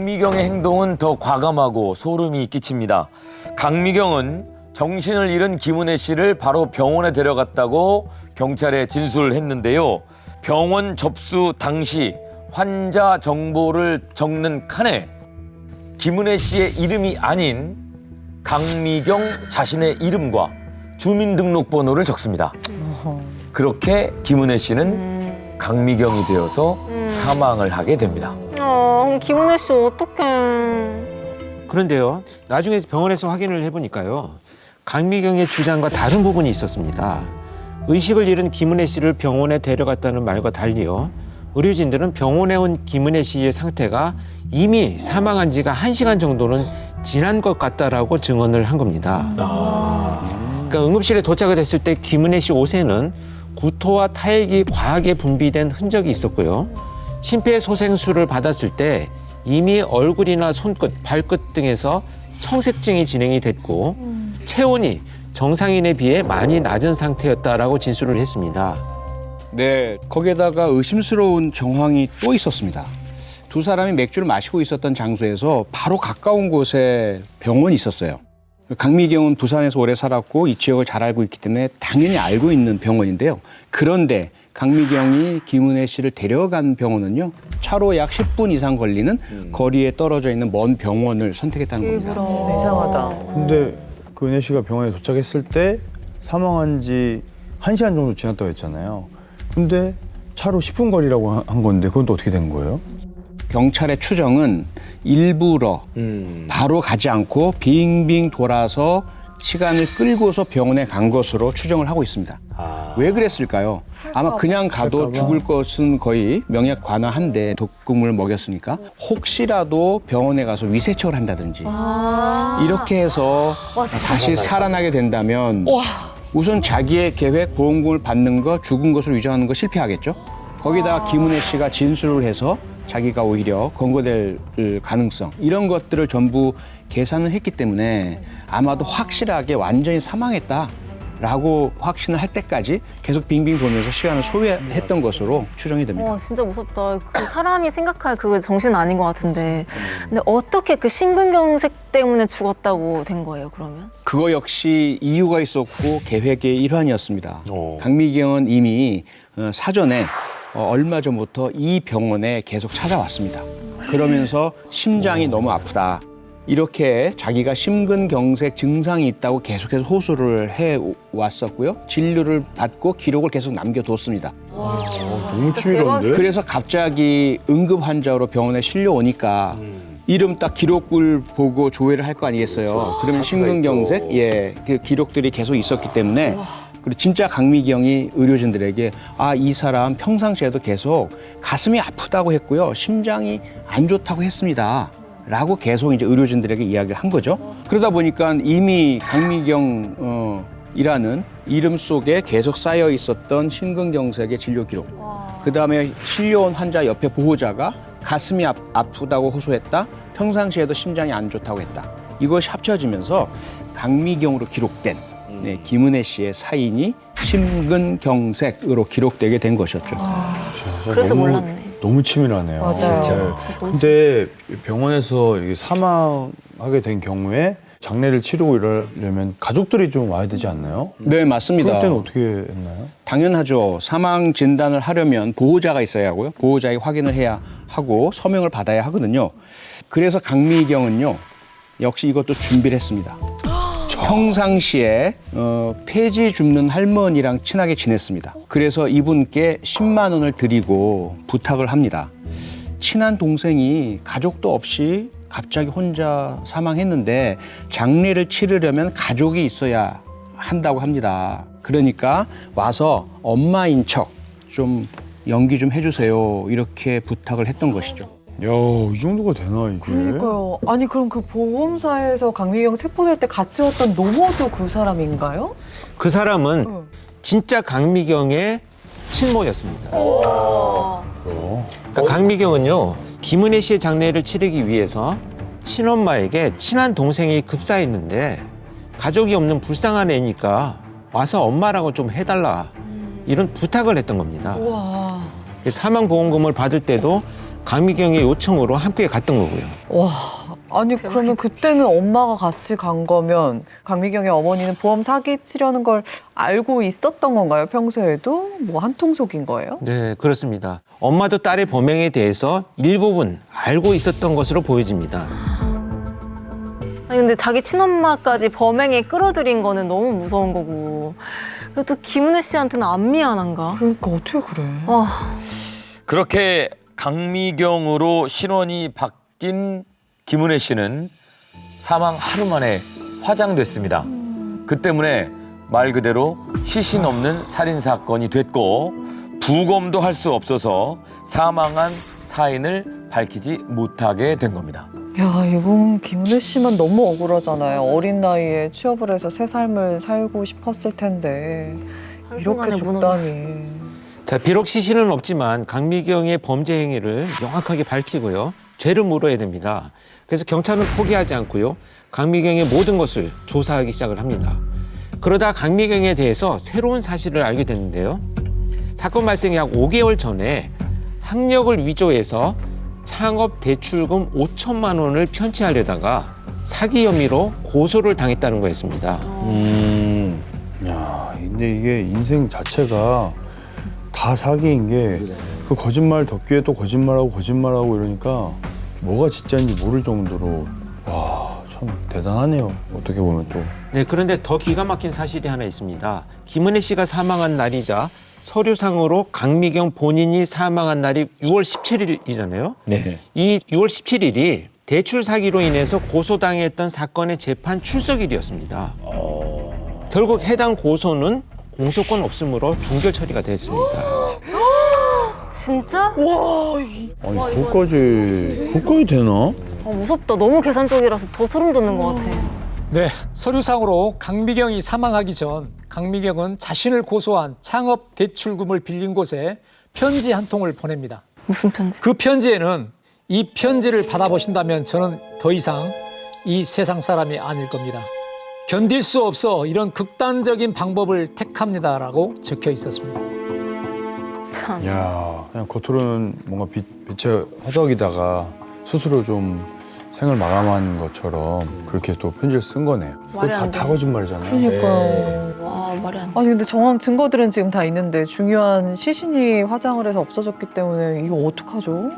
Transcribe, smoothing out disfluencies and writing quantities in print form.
강미경의 행동은 더 과감하고 소름이 끼칩니다. 강미경은 정신을 잃은 김은혜 씨를 바로 병원에 데려갔다고 경찰에 진술했는데요. 병원 접수 당시 환자 정보를 적는 칸에 김은혜 씨의 이름이 아닌 강미경 자신의 이름과 주민등록번호를 적습니다. 그렇게 김은혜 씨는 강미경이 되어서 사망을 하게 됩니다. 김은혜 씨 어떡해. 그런데요, 나중에 병원에서 확인을 해보니까요, 강미경의 주장과 다른 부분이 있었습니다. 의식을 잃은 김은혜 씨를 병원에 데려갔다는 말과 달리요, 의료진들은 병원에 온 김은혜 씨의 상태가 이미 사망한 지가 1시간 정도는 지난 것 같다라고 증언을 한 겁니다. 그러니까 응급실에 도착을 했을 때 김은혜 씨 옷에는 구토와 타액이 과하게 분비된 흔적이 있었고요. 심폐소생술을 받았을 때 이미 얼굴이나 손끝, 발끝 등에서 청색증이 진행이 됐고 체온이 정상인에 비해 많이 낮은 상태였다라고 진술을 했습니다. 네, 거기에다가 의심스러운 정황이 또 있었습니다. 두 사람이 맥주를 마시고 있었던 장소에서 바로 가까운 곳에 병원이 있었어요. 강미경은 부산에서 오래 살았고 이 지역을 잘 알고 있기 때문에 당연히 알고 있는 병원인데요. 그런데 강미경이 김은혜 씨를 데려간 병원은요, 차로 약 10분 이상 걸리는 거리에 떨어져 있는 먼 병원을 선택했다는 겁니다. 이상하다. 근데 그 은혜 씨가 병원에 도착했을 때 사망한 지 1시간 정도 지났다고 했잖아요. 근데 차로 10분 거리라고 한 건데 그건 또 어떻게 된 거예요? 경찰의 추정은 일부러 바로 가지 않고 빙빙 돌아서 시간을 끌고서 병원에 간 것으로 추정을 하고 있습니다. 왜 그랬을까요? 아마 그냥 가도 죽을 것은 거의 명약관화한데 독극물을 먹였으니까 혹시라도 병원에 가서 위세척을 한다든지 이렇게 해서 다시 살아나게 된다면 우선 자기의 계획 보험금을 받는 거, 죽은 것으로 위장하는 거 실패하겠죠. 거기다가 김은혜 씨가 진술을 해서 자기가 오히려 검거될 가능성, 이런 것들을 전부 계산을 했기 때문에 아마도 확실하게 완전히 사망했다라고 확신을 할 때까지 계속 빙빙 돌면서 시간을 소요했던 것으로 추정이 됩니다. 진짜 무섭다. 그 사람이 생각할 그 정신은 아닌 것 같은데. 근데 어떻게 그 심근경색 때문에 죽었다고 된 거예요, 그러면? 그거 역시 이유가 있었고 계획의 일환이었습니다. 강미경은 이미 사전에 얼마 전부터 이 병원에 계속 찾아왔습니다. 그러면서 심장이 너무 아프다, 이렇게 자기가 심근경색 증상이 있다고 계속해서 호소를 해왔었고요. 진료를 받고 기록을 계속 남겨뒀습니다. 너무 치밀한데? 그래서 갑자기 응급 환자로 병원에 실려오니까 이름 딱 기록을 보고 조회를 할 거 아니겠어요. 그러면 심근경색, 그 기록들이 계속 있었기 때문에 그리고 진짜 강미경이 의료진들에게 이 사람 평상시에도 계속 가슴이 아프다고 했고요, 심장이 안 좋다고 했습니다 라고 계속 이제 의료진들에게 이야기를 한 거죠. 그러다 보니까 이미 강미경 이라는 이름 속에 계속 쌓여 있었던 심근경색의 진료 기록, 그 다음에 실려온 환자 옆에 보호자가 가슴이 아프다고 호소했다, 평상시에도 심장이 안 좋다고 했다, 이것이 합쳐지면서 강미경으로 기록된 김은혜 씨의 사인이 심근경색으로 기록되게 된 것이었죠. 그래서 몰랐네. 너무 치밀하네요. 맞아요. 근데 병원에서 이게 사망하게 된 경우에 장례를 치르고 이러려면 가족들이 좀 와야 되지 않나요? 네, 맞습니다. 그럴 때는 어떻게 했나요? 당연하죠. 사망 진단을 하려면 보호자가 있어야 하고요. 보호자의 확인을 해야 하고 서명을 받아야 하거든요. 그래서 강미경은요, 역시 이것도 준비를 했습니다. 평상시에 폐지 줍는 할머니랑 친하게 지냈습니다. 그래서 이분께 10만 원을 드리고 부탁을 합니다. 친한 동생이 가족도 없이 갑자기 혼자 사망했는데 장례를 치르려면 가족이 있어야 한다고 합니다. 그러니까 와서 엄마인 척 좀 연기 좀 해주세요, 이렇게 부탁을 했던 것이죠. 야, 이 정도가 되나 이게? 그러니까요. 아니 그럼 그 보험사에서 강미경 체포될 때 같이 왔던 노모도 그 사람인가요? 그 사람은 진짜 강미경의 친모였습니다. 그러니까 강미경은요, 김은혜 씨의 장례를 치르기 위해서 친엄마에게 친한 동생이 급사했는데 가족이 없는 불쌍한 애니까 와서 엄마라고 좀 해달라, 이런 부탁을 했던 겁니다. 우와. 사망보험금을 받을 때도 강미경의 요청으로 함께 갔던 거고요. 와, 아니 그러면 그때는 엄마가 같이 간 거면 강미경의 어머니는 보험 사기 치려는 걸 알고 있었던 건가요? 평소에도 뭐 한통속인 거예요? 네, 그렇습니다. 엄마도 딸의 범행에 대해서 일부분 알고 있었던 것으로 보여집니다. 아니 근데 자기 친엄마까지 범행에 끌어들인 거는 너무 무서운 거고. 그래도 김은혜 씨한테는 안 미안한가? 그러니까 어떻게 그래? 그렇게 강미경으로 신원이 바뀐 김은혜 씨는 사망 하루 만에 화장됐습니다. 그 때문에 말 그대로 시신 없는 살인 사건이 됐고 부검도 할 수 없어서 사망한 사인을 밝히지 못하게 된 겁니다. 야, 이건 김은혜 씨만 너무 억울하잖아요. 어린 나이에 취업을 해서 새 삶을 살고 싶었을 텐데 이렇게 한순간에 죽다니. 자, 비록 시신은 없지만 강미경의 범죄 행위를 명확하게 밝히고요. 죄를 물어야 됩니다. 그래서 경찰은 포기하지 않고요. 강미경의 모든 것을 조사하기 시작을 합니다. 그러다 강미경에 대해서 새로운 사실을 알게 됐는데요. 사건 발생 약 5개월 전에 학력을 위조해서 창업 대출금 5천만 원을 편취하려다가 사기 혐의로 고소를 당했다는 거였습니다. 야, 근데 이게 인생 자체가 다 사기인 게 그 거짓말 덮기에 또 거짓말하고 이러니까 뭐가 진짜인지 모를 정도로 와, 참 대단하네요. 어떻게 보면 또. 네, 그런데 더 기가 막힌 사실이 하나 있습니다. 김은혜 씨가 사망한 날이자 서류상으로 강미경 본인이 사망한 날이 6월 17일이잖아요. 네. 이 6월 17일이 대출 사기로 인해서 고소당했던 사건의 재판 출석일이었습니다. 결국 해당 고소는 공소권 없음으로 종결 처리가 됐습니다. 진짜? 아니, 그것까지 되나? 무섭다. 너무 계산적이라서 더 소름 돋는 것 같아. 네, 서류상으로 강미경이 사망하기 전 강미경은 자신을 고소한 창업 대출금을 빌린 곳에 편지 한 통을 보냅니다. 무슨 편지? 그 편지에는 이 편지를 받아보신다면 저는 더 이상 이 세상 사람이 아닐 겁니다. 견딜 수 없어 이런 극단적인 방법을 택합니다라고 적혀 있었습니다. 참. 야, 그냥 겉으로는 뭔가 빛의 화덕이다가 스스로 좀 생을 마감한 것처럼 그렇게 또 편지를 쓴 거네요. 말이 그거 안 다 돼. 거짓말이잖아요. 그러니까요. 와, 말이 안 돼. 아니 근데 정황 증거들은 지금 다 있는데 중요한 시신이 화장을 해서 없어졌기 때문에 이거 어떡하죠?